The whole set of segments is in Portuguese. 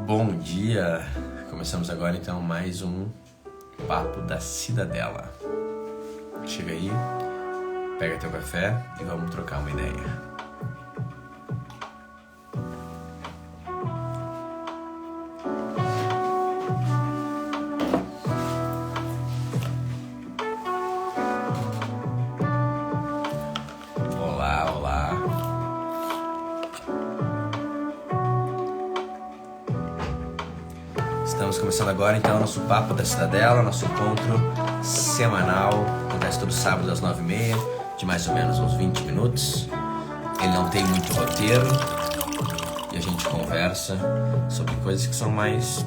Bom dia! Começamos agora então mais um Papo da Cidadela. Chega aí, pega teu café e vamos trocar uma ideia. Olá, olá! Estamos começando agora então nosso Papo da Cidadela, nosso encontro semanal, acontece todo sábado às 9h30, de mais ou menos uns 20 minutos. Ele não tem muito roteiro e a gente conversa sobre coisas que são mais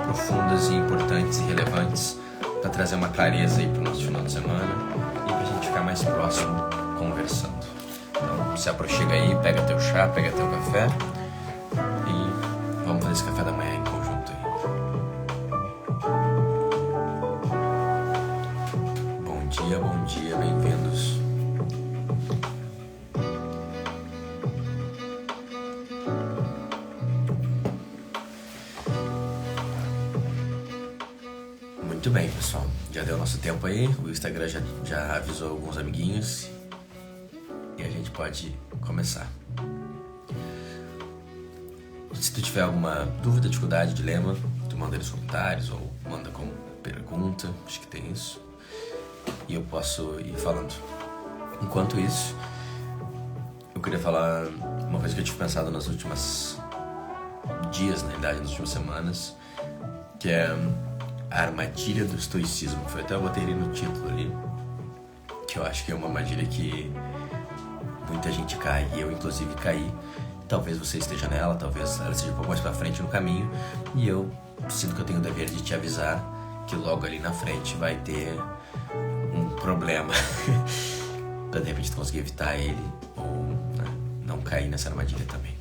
profundas e importantes e relevantes para trazer uma clareza aí para o nosso final de semana e para a gente ficar mais próximo conversando. Então se aproxima aí, pega teu chá, pega teu café e vamos fazer esse café da manhã em conjunto aí. Bom dia, bem-vindos. Muito bem, pessoal. Já deu nosso tempo aí. O Instagram já avisou alguns amiguinhos. E a gente pode começar. Se tu tiver alguma dúvida, dificuldade, dilema, tu manda aí nos comentários ou manda como pergunta. Acho que tem isso. E eu posso ir falando. Enquanto isso, eu queria falar uma coisa que eu tive pensado nos últimos dias, na realidade, nas últimas semanas, que é a armadilha do estoicismo. Foi até eu botei ele no título ali, que eu acho que é uma armadilha que muita gente cai, e eu inclusive caí. Talvez você esteja nela, talvez ela seja um pouco mais pra frente no caminho, e eu sinto que eu tenho o dever de te avisar que logo ali na frente vai ter um problema pra de repente tu conseguir evitar ele ou não cair nessa armadilha também.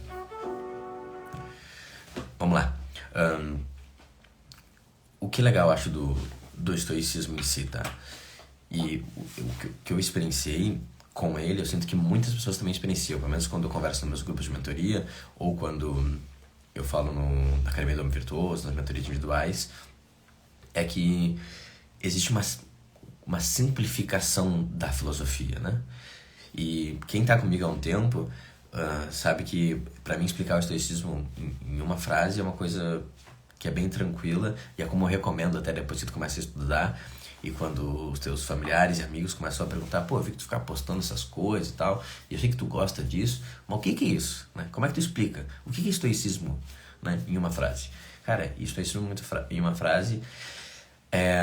Vamos lá. O que legal eu acho do estoicismo em si, tá? E o que eu experienciei com ele, eu sinto que muitas pessoas também experienciam, pelo menos quando eu converso nos meus grupos de mentoria ou quando eu falo na Academia do Homem Virtuoso, nas mentorias individuais, é que existe uma simplificação da filosofia, né? E quem tá comigo há um tempo sabe que pra mim explicar o estoicismo em uma frase é uma coisa que é bem tranquila, e é como eu recomendo até depois que tu começa a estudar, e quando os teus familiares e amigos começam a perguntar, pô, eu vi que tu fica postando essas coisas e tal, e eu sei que tu gosta disso, mas o que é isso? Né? Como é que tu explica? O que é estoicismo, né? Em uma frase? Cara, estoicismo em uma frase é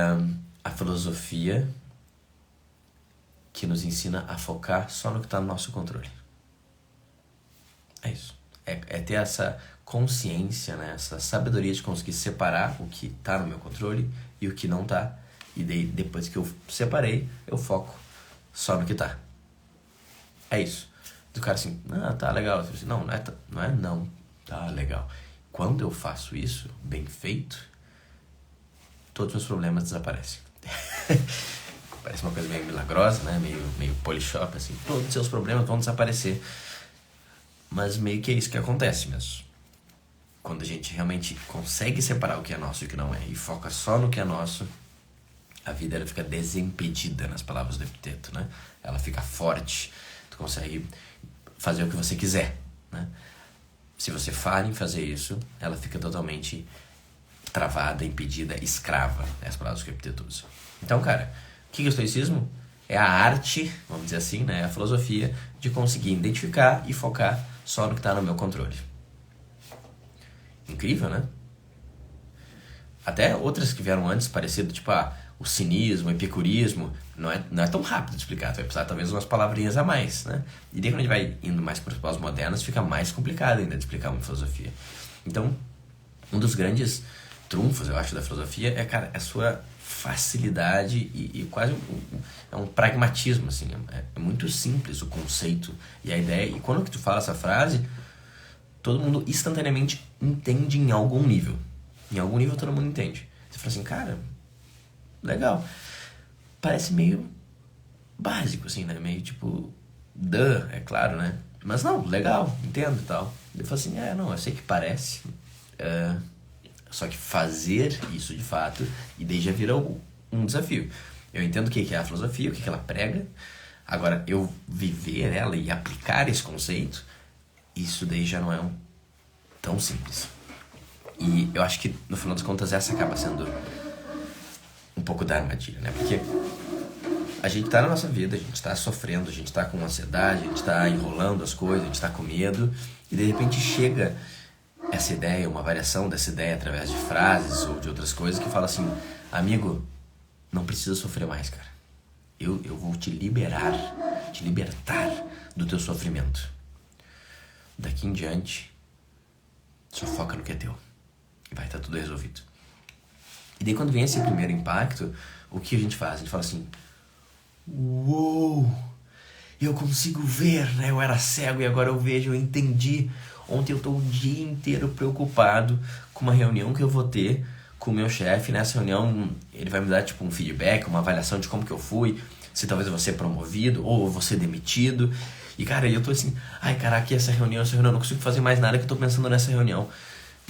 a filosofia que nos ensina a focar só no que está no nosso controle. É isso. É ter essa consciência, né? Essa sabedoria de conseguir separar o que está no meu controle e o que não está. E daí, depois que eu separei, eu foco só no que está. É isso. Do cara assim, tá legal. Assim, não, tá legal. Quando eu faço isso, bem feito, todos os meus problemas desaparecem. Parece uma coisa meio milagrosa, né? Meio Polishop, assim. Todos os seus problemas vão desaparecer. Mas meio que é isso que acontece mesmo. Quando a gente realmente consegue separar o que é nosso e o que não é, e foca só no que é nosso, a vida ela fica desimpedida, nas palavras do Epiteto, né? Ela fica forte, tu consegue fazer o que você quiser, né? Se você falha em fazer isso, ela fica totalmente travada, impedida, escrava, né? As palavras que o Epiteto usa. Então, cara, o que é o estoicismo? É a arte, vamos dizer assim, né? A filosofia de conseguir identificar e focar só no que está no meu controle. Incrível, né? Até outras que vieram antes, parecido, tipo, o cinismo, o epicurismo, não é tão rápido de explicar, tu vai precisar talvez umas palavrinhas a mais, né? E daí quando a gente vai indo mais para os pós-modernos, fica mais complicado ainda de explicar uma filosofia. Então, um dos grandes trunfos, eu acho, da filosofia é, cara, a sua facilidade e quase um pragmatismo, assim. É muito simples o conceito e a ideia. E quando que tu fala essa frase, todo mundo instantaneamente entende em algum nível. Em algum nível todo mundo entende. Você fala assim, cara, legal. Parece meio básico, assim, né? Meio tipo, é claro, né? Mas não, legal, entendo e tal. Eu falo assim, não, eu sei que parece. Só que fazer isso de fato, e daí já vira um desafio. Eu entendo o que é a filosofia, o que ela prega. Agora, eu viver ela e aplicar esse conceito, isso daí já não é tão simples. E eu acho que, no final das contas, essa acaba sendo um pouco da armadilha, né? Porque a gente tá na nossa vida, a gente tá sofrendo, a gente tá com ansiedade, a gente tá enrolando as coisas, a gente tá com medo, e de repente chega essa ideia, uma variação dessa ideia através de frases ou de outras coisas que fala assim: amigo, não precisa sofrer mais, cara. Eu vou te libertar do teu sofrimento. Daqui em diante, só foca no que é teu. E vai estar tudo resolvido. E daí quando vem esse primeiro impacto, o que a gente faz? A gente fala assim: uou, eu consigo ver, né? Eu era cego e agora eu vejo, eu entendi. Ontem eu tô o dia inteiro preocupado com uma reunião que eu vou ter com o meu chefe. Nessa reunião ele vai me dar tipo um feedback, uma avaliação de como que eu fui, se talvez eu vou ser promovido ou eu vou ser demitido. E cara, eu tô assim, ai caraca, essa reunião, eu não consigo fazer mais nada que eu tô pensando nessa reunião.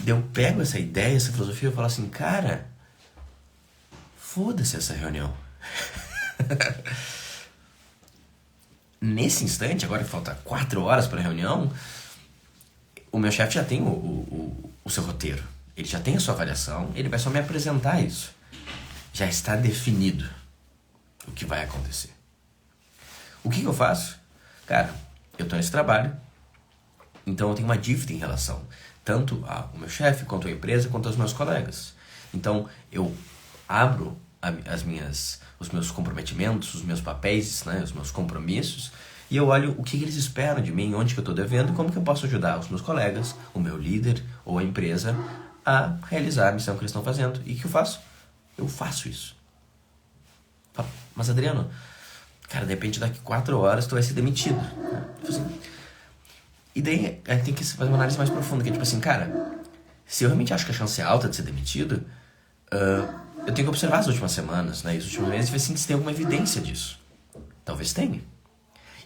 Eu pego essa ideia, essa filosofia e falo assim: cara, foda-se essa reunião. Nesse instante, agora que falta 4 horas para a reunião, o meu chefe já tem o seu roteiro. Ele já tem a sua avaliação, ele vai só me apresentar isso. Já está definido o que vai acontecer. O que eu faço? Cara, eu tô nesse trabalho, então eu tenho uma dívida em relação tanto ao meu chefe, quanto à empresa, quanto aos meus colegas. Então eu abro os meus comprometimentos, os meus papéis, né, os meus compromissos, e eu olho o que eles esperam de mim, onde que eu estou devendo e como que eu posso ajudar os meus colegas, o meu líder ou a empresa a realizar a missão que eles estão fazendo. E o que eu faço? Eu faço isso. Mas Adriano, cara, de repente daqui 4 horas tu vai ser demitido. E daí a gente tem que fazer uma análise mais profunda, que é tipo assim, cara, se eu realmente acho que a chance é alta de ser demitido, eu tenho que observar as últimas semanas, né, e os últimos meses, e ver se tem alguma evidência disso. Talvez tenha.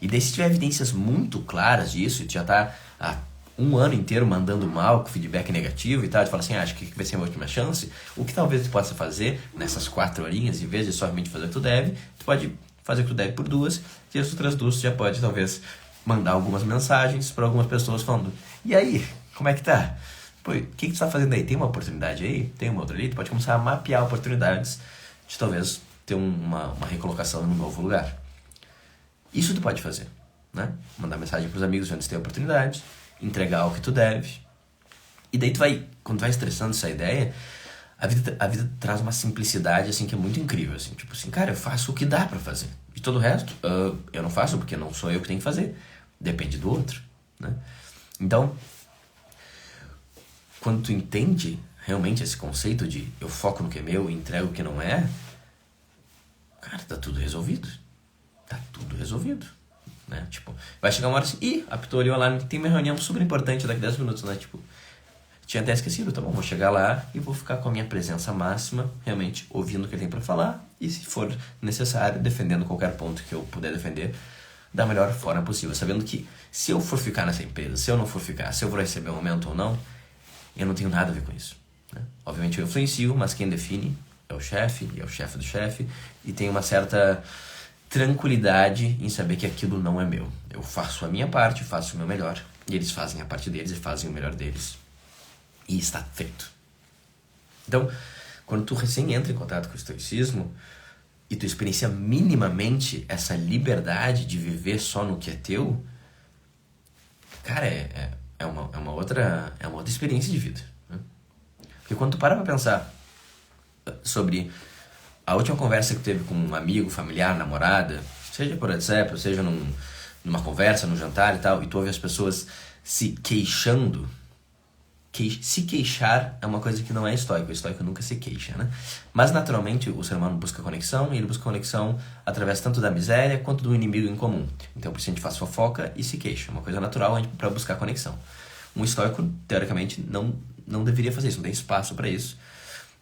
E daí se tiver evidências muito claras disso, e tu já tá há 1 ano inteiro mandando mal, com feedback negativo e tal, tu fala assim, acho que vai ser a minha última chance, o que talvez tu possa fazer nessas 4 horinhas, em vez de somente fazer o que tu deve, tu pode fazer o que tu deve por 2, e as outras 2 tu já pode talvez mandar algumas mensagens para algumas pessoas falando: e aí, como é que tá? Pô, o que tu tá fazendo aí? Tem uma oportunidade aí? Tem uma outra ali? Tu pode começar a mapear oportunidades de talvez ter uma recolocação em um novo lugar. Isso tu pode fazer, né? Mandar mensagem pros amigos onde tu tem oportunidade, entregar o que tu deve. E daí quando tu vai estressando essa ideia, a vida traz uma simplicidade, assim, que é muito incrível, assim. Tipo assim, cara, eu faço o que dá pra fazer. E todo o resto, eu não faço porque não sou eu que tenho que fazer. Depende do outro, né? Então, quando tu entende realmente esse conceito de eu foco no que é meu e entrego o que não é, cara, tá tudo resolvido. Tá tudo resolvido, né? Tipo, vai chegar uma hora assim, apitou ali o alarme, tem uma reunião super importante daqui 10 minutos, né? Tipo, tinha até esquecido, tá bom, vou chegar lá e vou ficar com a minha presença máxima, realmente ouvindo o que ele tem pra falar e, se for necessário, defendendo qualquer ponto que eu puder defender da melhor forma possível, sabendo que se eu for ficar nessa empresa, se eu não for ficar, se eu vou receber um aumento ou não, eu não tenho nada a ver com isso, né? Obviamente eu influencio, mas quem define é o chefe, e é o chefe do chefe, e tem uma certa tranquilidade em saber que aquilo não é meu. Eu faço a minha parte, faço o meu melhor, e eles fazem a parte deles e fazem o melhor deles. E está feito. Então, quando tu recém entra em contato com o estoicismo e tu experiencia minimamente essa liberdade de viver só no que é teu, cara, é uma outra experiência de vida, né? Porque quando tu para pra pensar sobre a última conversa que tu teve com um amigo, familiar, namorada, seja por WhatsApp, ou seja numa conversa, num jantar e tal, e tu ouve as pessoas se queixando. Se queixar é uma coisa que não é estoico. O estoico nunca se queixa, né? Mas naturalmente o ser humano busca conexão, e ele busca conexão através tanto da miséria quanto do inimigo em comum. Então por isso a gente faz fofoca e se queixa. É uma coisa natural para buscar conexão. Um estoico, teoricamente, não deveria fazer isso, não tem espaço para isso,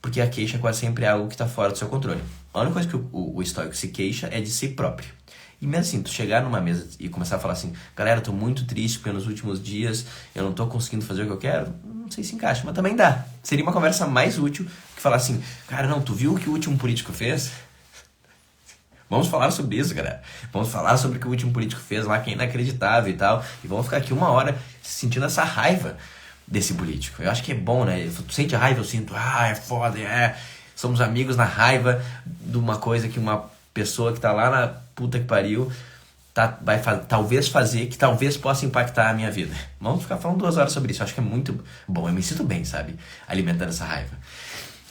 porque a queixa quase sempre é algo que está fora do seu controle. A única coisa que o estoico se queixa é de si próprio. E mesmo assim, tu chegar numa mesa e começar a falar assim, galera, tô muito triste porque nos últimos dias eu não tô conseguindo fazer o que eu quero, não sei se encaixa, mas também dá. Seria uma conversa mais útil que falar assim, cara, não, tu viu o que o último político fez? Vamos falar sobre isso, galera. Vamos falar sobre o que o último político fez lá, que é inacreditável e tal. E vamos ficar aqui 1 hora sentindo essa raiva desse político. Eu acho que é bom, né? Tu sente raiva, eu sinto, é foda, somos amigos na raiva de uma coisa que uma pessoa que tá lá na puta que pariu vai talvez fazer, que talvez possa impactar a minha vida. Vamos ficar falando 2 horas sobre isso. Eu acho que é muito bom. Eu me sinto bem, sabe? Alimentando essa raiva.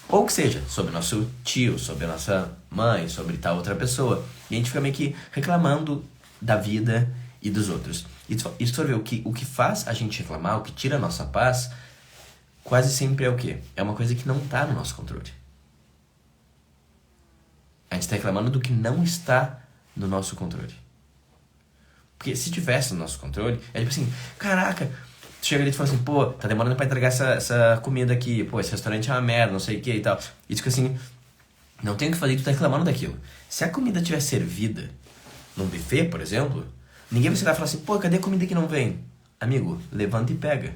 Ou que seja, sobre nosso tio, sobre a nossa mãe, sobre tal outra pessoa. E a gente fica meio que reclamando da vida e dos outros. E se for ver o que faz a gente reclamar, o que tira a nossa paz, quase sempre é o quê? É uma coisa que não tá no nosso controle. A gente está reclamando do que não está no nosso controle. Porque se tivesse no nosso controle, é tipo assim, caraca, tu chega ali e fala assim, pô, tá demorando pra entregar essa comida aqui, pô, esse restaurante é uma merda, não sei o que e tal. E tu fica assim, não tem o que fazer, tu tá reclamando daquilo. Se a comida tiver servida num buffet, por exemplo, ninguém vai chegar e falar assim, pô, cadê a comida que não vem? Amigo, levanta e pega.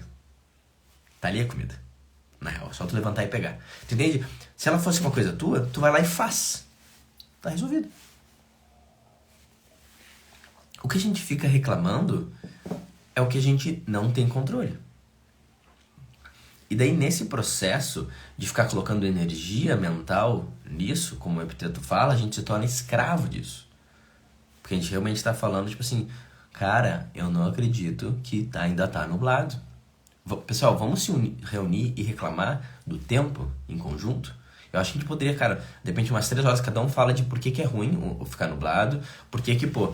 Tá ali a comida. Na real, é só tu levantar e pegar. Tu entende? Se ela fosse uma coisa tua, tu vai lá e faz. Tá resolvido. O que a gente fica reclamando é o que a gente não tem controle. E daí, nesse processo de ficar colocando energia mental nisso, como o Epiteto fala, a gente se torna escravo disso. Porque a gente realmente está falando, tipo assim, cara, eu não acredito que ainda tá nublado. Pessoal, vamos se reunir e reclamar do tempo em conjunto? Eu acho que a gente poderia, cara, de repente umas 3 horas cada um fala de por que é ruim ficar nublado, por que, pô,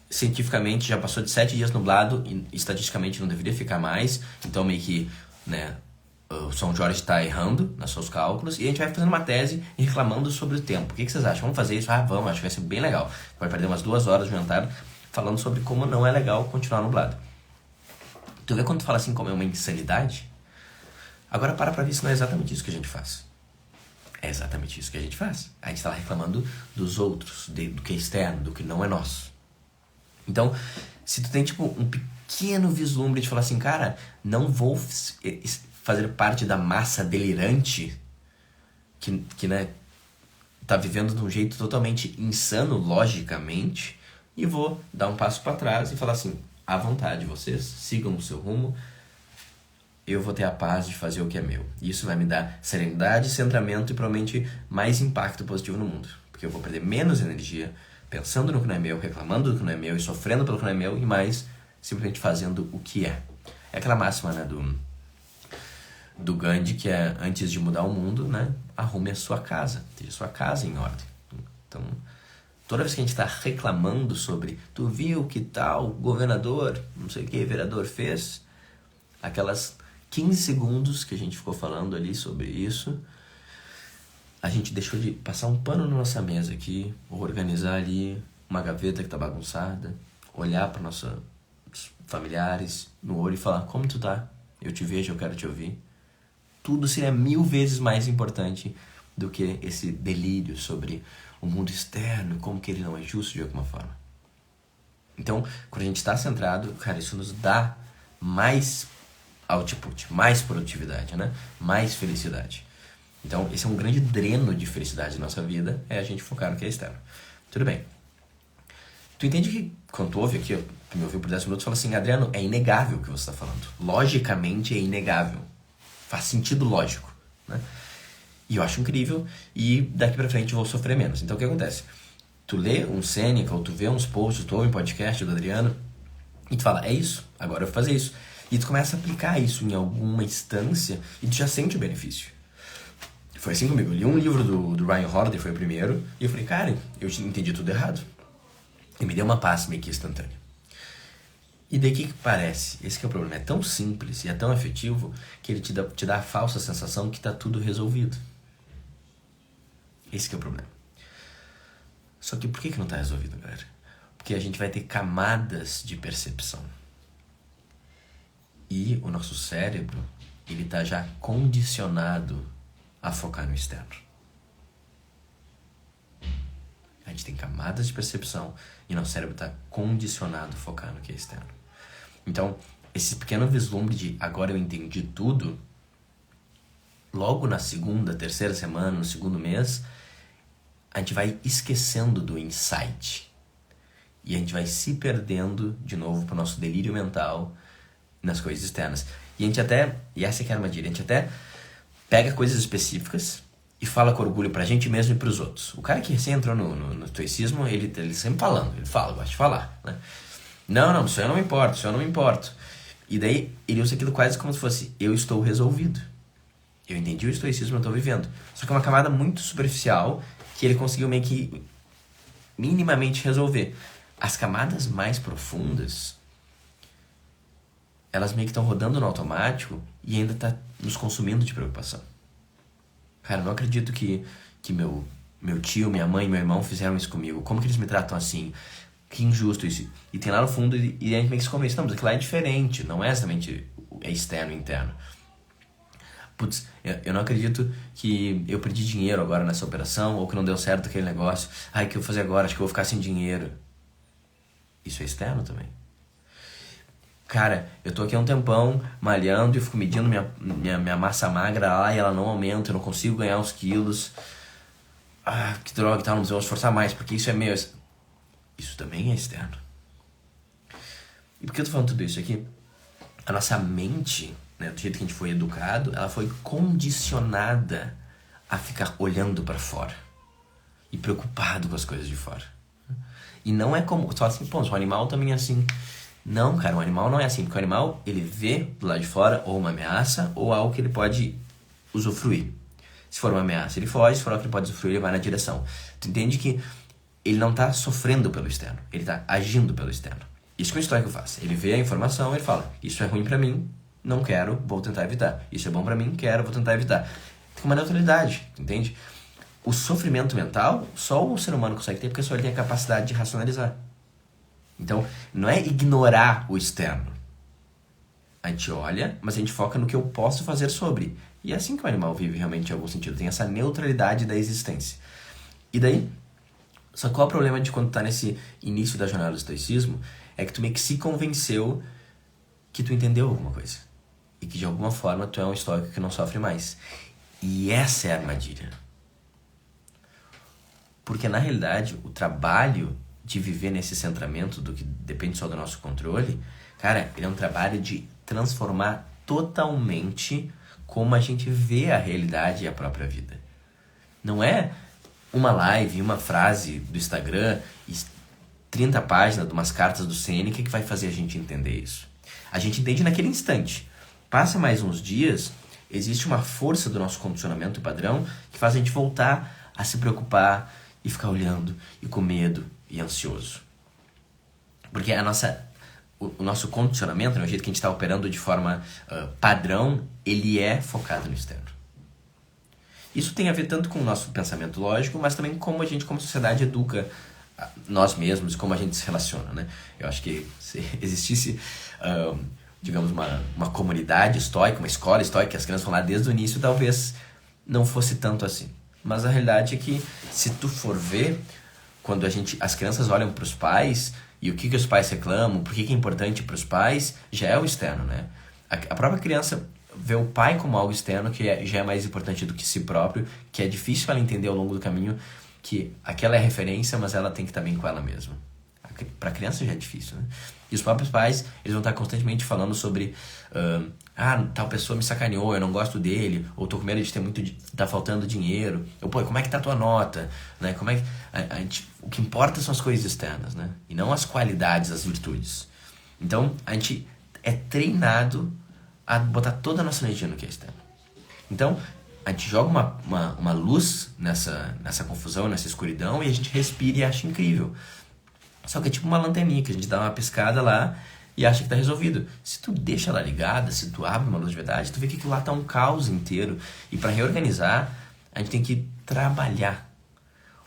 cientificamente já passou de 7 dias nublado e estatisticamente não deveria ficar mais, então meio que, né, o São Jorge está errando nos seus cálculos, e a gente vai fazendo uma tese e reclamando sobre o tempo. O que vocês acham? Vamos fazer isso? Vamos, acho que vai ser bem legal. Vai perder umas 2 horas de jantar falando sobre como não é legal continuar nublado. Tu vê quando tu fala assim como é uma insanidade? Agora para ver se não é exatamente isso que a gente faz. É exatamente isso que a gente faz. A gente está lá reclamando dos outros, do que é externo, do que não é nosso. Então, se tu tem tipo um pequeno vislumbre de falar assim, cara, não vou fazer parte da massa delirante que né, tá vivendo de um jeito totalmente insano, logicamente, e vou dar um passo para trás e falar assim, à vontade, vocês sigam o seu rumo, eu vou ter a paz de fazer o que é meu. Isso vai me dar serenidade, centramento e provavelmente mais impacto positivo no mundo. Porque eu vou perder menos energia pensando no que não é meu, reclamando do que não é meu e sofrendo pelo que não é meu, e mais simplesmente fazendo o que é. É aquela máxima, né, do Gandhi, que é, antes de mudar o mundo, né, arrume a sua casa, tenha a sua casa em ordem. Então, toda vez que a gente está reclamando sobre, tu viu que tal governador, não sei o que, vereador fez, aquelas 15 segundos que a gente ficou falando ali sobre isso, a gente deixou de passar um pano na nossa mesa aqui, organizar ali uma gaveta que tá bagunçada, olhar para nossos familiares no olho e falar, como tu tá? Eu te vejo, eu quero te ouvir. Tudo seria 1000 vezes mais importante do que esse delírio sobre o mundo externo, como que ele não é justo de alguma forma. Então, quando a gente está centrado, cara, isso nos dá mais output, mais produtividade, né? Mais felicidade. Então, esse é um grande dreno de felicidade na nossa vida, é a gente focar no que é externo. Tudo bem. Tu entende que, quando tu ouve aqui, tu me ouviu por 10 minutos, fala assim, Adriano, é inegável o que você está falando. Logicamente é inegável. Faz sentido lógico, né? E eu acho incrível, e daqui pra frente eu vou sofrer menos. Então, o que acontece? Tu lê um Sêneca, ou tu vê uns posts, tu ouve um podcast do Adriano, e tu fala, é isso, agora eu vou fazer isso. E tu começa a aplicar isso em alguma instância, e tu já sente o benefício. Foi assim comigo. Eu li um livro do Ryan Holiday, foi o primeiro, e eu falei, cara, eu entendi tudo errado. E me deu uma paz meio que instantânea. E daí o que parece? Esse que é o problema. É tão simples e é tão efetivo que ele te dá a falsa sensação que tá tudo resolvido. Esse que é o problema. Só que por que não tá resolvido, galera? Porque a gente vai ter camadas de percepção. E o nosso cérebro, ele tá já condicionado a focar no externo. gente tem camadas de percepção e nosso cérebro está condicionado a focar no que é externo. Então, esse pequeno vislumbre de agora eu entendi tudo, logo na segunda, terceira semana, no segundo mês, a gente vai esquecendo do insight. E a gente vai se perdendo de novo pro nosso delírio mental nas coisas externas. E a gente até, e essa que é a armadilha, a gente até pega coisas específicas e fala com orgulho pra gente mesmo e pros outros. O cara que recém entrou no estoicismo, ele sempre falando, ele fala, gosta de falar, né? Não, isso eu não me importo, isso eu não me importo. E daí ele usa aquilo quase como se fosse, eu estou resolvido. Eu entendi o estoicismo, eu estou vivendo. Só que é uma camada muito superficial que ele conseguiu meio que minimamente resolver. As camadas mais profundas, elas meio que estão rodando no automático e ainda tá nos consumindo de preocupação. Cara, eu não acredito que meu tio, minha mãe, meu irmão fizeram isso comigo. Como que eles me tratam assim? Que injusto isso. E tem lá no fundo, e a gente meio que se convence. Não, mas aquilo lá é diferente. Não é exatamente externo e interno. Putz, eu não acredito que eu perdi dinheiro agora nessa operação, ou que não deu certo aquele negócio. Ai, o que eu vou fazer agora? Acho que eu vou ficar sem dinheiro. Isso é externo também. Cara, eu tô aqui há um tempão malhando e fico medindo minha massa magra lá e ela não aumenta, eu não consigo ganhar uns quilos. Ah, que droga e tal, não vou esforçar mais, porque isso é meio... Isso também é externo. E por que eu tô falando tudo isso aqui? A nossa mente, né, do jeito que a gente foi educado, ela foi condicionada a ficar olhando pra fora e preocupado com as coisas de fora. E não é como... Só assim, pô, o animal também é assim. Não, cara, o animal não é assim. Porque o animal, ele vê do lado de fora ou uma ameaça ou algo que ele pode usufruir. Se for uma ameaça, ele foge. Se for algo que ele pode usufruir, ele vai na direção. Tu entende que ele não tá sofrendo pelo externo. Ele tá agindo pelo externo. Isso que o estoico faz. Ele vê a informação, ele fala, isso é ruim pra mim, não quero, vou tentar evitar. Isso é bom pra mim, quero, vou tentar evitar. Tem uma neutralidade, entende? O sofrimento mental, só o ser humano consegue ter, porque só ele tem a capacidade de racionalizar. Então, não é ignorar o externo. A gente olha, mas a gente foca no que eu posso fazer sobre. E é assim que o animal vive realmente em algum sentido. Tem essa neutralidade da existência. E daí, só qual é o problema de quando tá nesse início da jornada do estoicismo? É que tu meio que se convenceu que tu entendeu alguma coisa. E que de alguma forma tu é um estoico que não sofre mais. E essa é a armadilha. Porque na realidade, o trabalho de viver nesse centramento do que depende só do nosso controle, cara, ele é um trabalho de transformar totalmente como a gente vê a realidade e a própria vida. Não é uma live, uma frase do Instagram e 30 páginas de umas cartas do Sêneca que vai fazer a gente entender isso. A gente entende naquele instante. Passa mais uns dias, existe uma força do nosso condicionamento padrão que faz a gente voltar a se preocupar e ficar olhando e com medo e ansioso. Porque o nosso condicionamento, né, o jeito que a gente está operando de forma padrão, ele é focado no externo. Isso tem a ver tanto com o nosso pensamento lógico, mas também como a gente, como sociedade, educa nós mesmos, como a gente se relaciona, né? Eu acho que se existisse, digamos, uma comunidade estoica, uma escola estoica, que as crianças vão lá desde o início, talvez não fosse tanto assim. Mas a realidade é que, se tu for ver, quando as crianças olham para os pais e o que os pais reclamam, por que é importante para os pais, já é o externo, né? A própria criança vê o pai como algo externo que já é mais importante do que si próprio, que é difícil ela entender ao longo do caminho que aquela é a referência, mas ela tem que estar bem com ela mesma. Para a criança já é difícil, né? E os próprios pais, eles vão estar constantemente falando sobre tal pessoa me sacaneou, eu não gosto dele, ou tô com medo de tá faltando dinheiro, ou pô, como é que tá a tua nota, né? Como é que o que importa são as coisas externas, né? E não as qualidades, as virtudes. Então, a gente é treinado a botar toda a nossa energia no que é externo. Então, a gente joga uma luz nessa confusão, nessa escuridão, e a gente respira e acha incrível. Só que é tipo uma lanterninha que a gente dá uma piscada lá e acha que tá resolvido. Se tu deixa ela ligada, se tu abre uma luz de verdade, tu vê que aquilo lá tá um caos inteiro. E para reorganizar, a gente tem que trabalhar.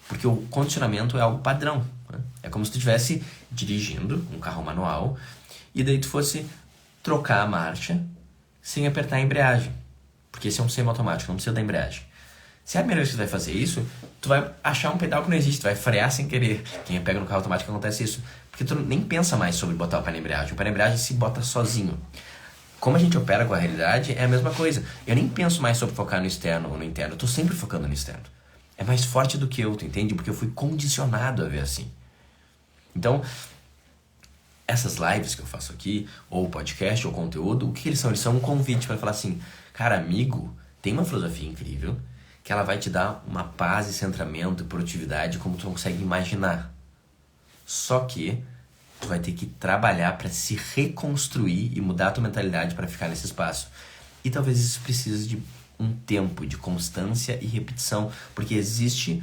Porque o condicionamento é algo padrão, né? É como se tu estivesse dirigindo um carro manual e daí tu fosse trocar a marcha sem apertar a embreagem. Porque esse é um semi-automático, não precisa da embreagem. Se é a primeira vez que tu vai fazer isso, tu vai achar um pedal que não existe, tu vai frear sem querer. Quem pega no carro automático acontece isso. Porque tu nem pensa mais sobre botar o pé na embreagem. O pé na embreagem se bota sozinho. Como a gente opera com a realidade, é a mesma coisa. Eu nem penso mais sobre focar no externo ou no interno. Eu tô sempre focando no externo. É mais forte do que eu, tu entende? Porque eu fui condicionado a ver assim. Então, essas lives que eu faço aqui, ou podcast, ou conteúdo, o que eles são? Eles são um convite para falar assim, cara, amigo, tem uma filosofia incrível que ela vai te dar uma paz e centramento e produtividade como tu não consegue imaginar. Só que tu vai ter que trabalhar para se reconstruir e mudar a tua mentalidade para ficar nesse espaço. E talvez isso precise de um tempo de constância e repetição, porque existe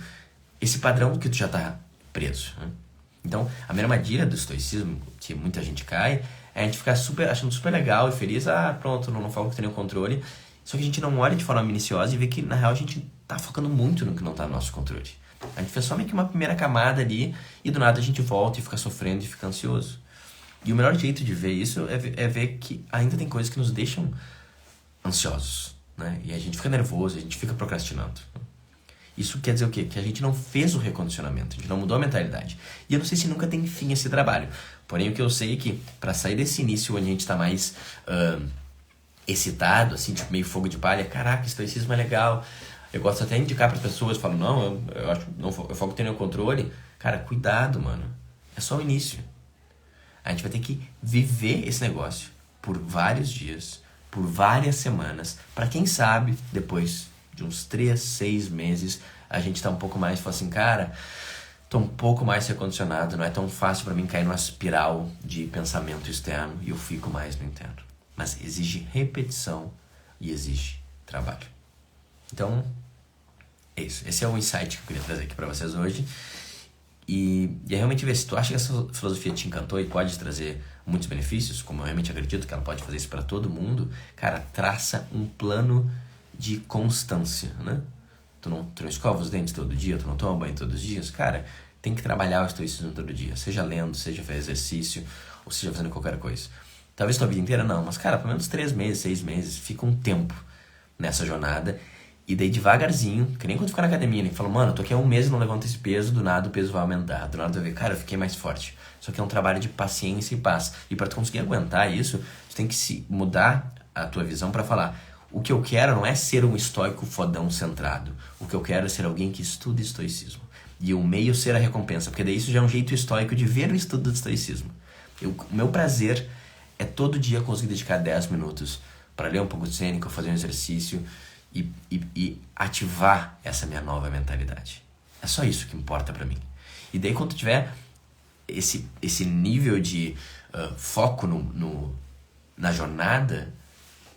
esse padrão que tu já tá preso, né? Então, a minha armadilha do estoicismo, que muita gente cai, é a gente ficar achando super legal e feliz, pronto, não falo que tem o controle, só que a gente não olha de forma minuciosa e vê que, na real, a gente tá focando muito no que não tá no nosso controle. A gente fez só meio que uma primeira camada ali e do nada a gente volta e fica sofrendo e fica ansioso. E o melhor jeito de ver isso é ver que ainda tem coisas que nos deixam ansiosos, né? E a gente fica nervoso, a gente fica procrastinando. Isso quer dizer o quê? Que a gente não fez o recondicionamento, a gente não mudou a mentalidade. E eu não sei se nunca tem fim esse trabalho. Porém, o que eu sei é que para sair desse início onde a gente tá mais excitado, assim, tipo meio fogo de palha, caraca, estoicismo é legal. Eu gosto até de indicar para as pessoas, falo, não, eu acho, não, eu foco ter o controle. Cara, cuidado, mano. É só o início. A gente vai ter que viver esse negócio por vários dias, por várias semanas, para quem sabe, depois de uns 3, 6 meses, a gente tá um pouco mais, fala assim, cara, tô um pouco mais recondicionado, não é tão fácil para mim cair numa espiral de pensamento externo e eu fico mais no interno. Mas exige repetição e exige trabalho. Então, é isso. Esse é o insight que eu queria trazer aqui para vocês hoje. E é realmente ver se tu acha que essa filosofia te encantou e pode trazer muitos benefícios, como eu realmente acredito que ela pode fazer isso para todo mundo, cara, traça um plano de constância, né? Tu não escova os dentes todo dia, tu não toma banho todos os dias, cara, tem que trabalhar o estoicismo todo dia, seja lendo, seja fazendo exercício, ou seja fazendo qualquer coisa. Talvez tua vida inteira não, mas cara, pelo menos 3 meses, 6 meses, fica um tempo nessa jornada. E daí devagarzinho, que nem quando tu fica na academia, né? Que fala, mano, eu tô aqui há 1 mês e não levanto esse peso, do nada o peso vai aumentar. Do nada tu vai ver, cara, eu fiquei mais forte. Só que é um trabalho de paciência e paz. E pra tu conseguir aguentar isso, tu tem que se mudar a tua visão pra falar, o que eu quero não é ser um estoico fodão centrado. O que eu quero é ser alguém que estuda estoicismo. E o meio ser a recompensa, porque daí isso já é um jeito estoico de ver o estudo do estoicismo. O meu prazer é todo dia conseguir dedicar 10 minutos pra ler um pouco de Sêneca, fazer um exercício e ativar essa minha nova mentalidade. É só isso que importa pra mim. E daí quando tu tiver esse nível de foco na jornada,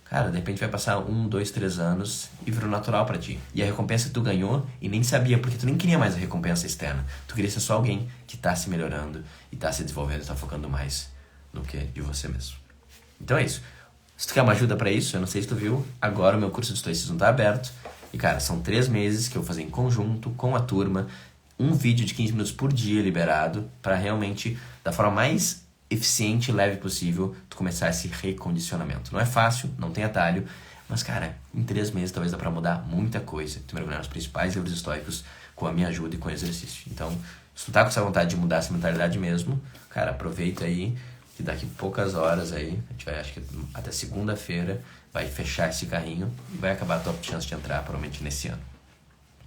cara, de repente vai passar 1, 2, 3 anos e virou natural pra ti. E a recompensa que tu ganhou e nem sabia, porque tu nem queria mais a recompensa externa. Tu queria ser só alguém que tá se melhorando e tá se desenvolvendo e tá focando mais no que de você mesmo. Então é isso. Se tu quer uma ajuda pra isso, eu não sei se tu viu, agora o meu curso de estoicismo tá aberto. E cara, são 3 meses que eu vou fazer em conjunto com a turma, um vídeo de 15 minutos por dia liberado, pra realmente, da forma mais eficiente e leve possível, tu começar esse recondicionamento. Não é fácil, não tem atalho, mas cara, em 3 meses talvez dá pra mudar muita coisa. Tu mergulhar nos principais livros estoicos com a minha ajuda e com o exercício. Então, se tu tá com essa vontade de mudar essa mentalidade mesmo, cara, aproveita aí, que daqui poucas horas aí, a gente vai, acho que até segunda-feira, vai fechar esse carrinho e vai acabar a tua chance de entrar, provavelmente, nesse ano.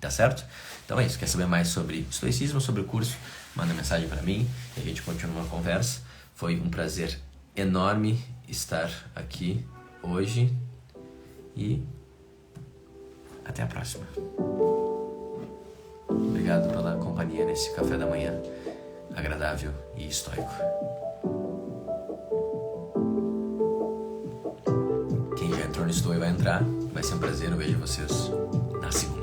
Tá certo? Então é isso. Quer saber mais sobre estoicismo, sobre o curso? Manda mensagem pra mim e a gente continua uma conversa. Foi um prazer enorme estar aqui hoje e até a próxima. Obrigado pela companhia nesse café da manhã agradável e estoico. Quem já entrou no Estoy vai entrar. Vai ser um prazer. Eu vejo vocês na segunda.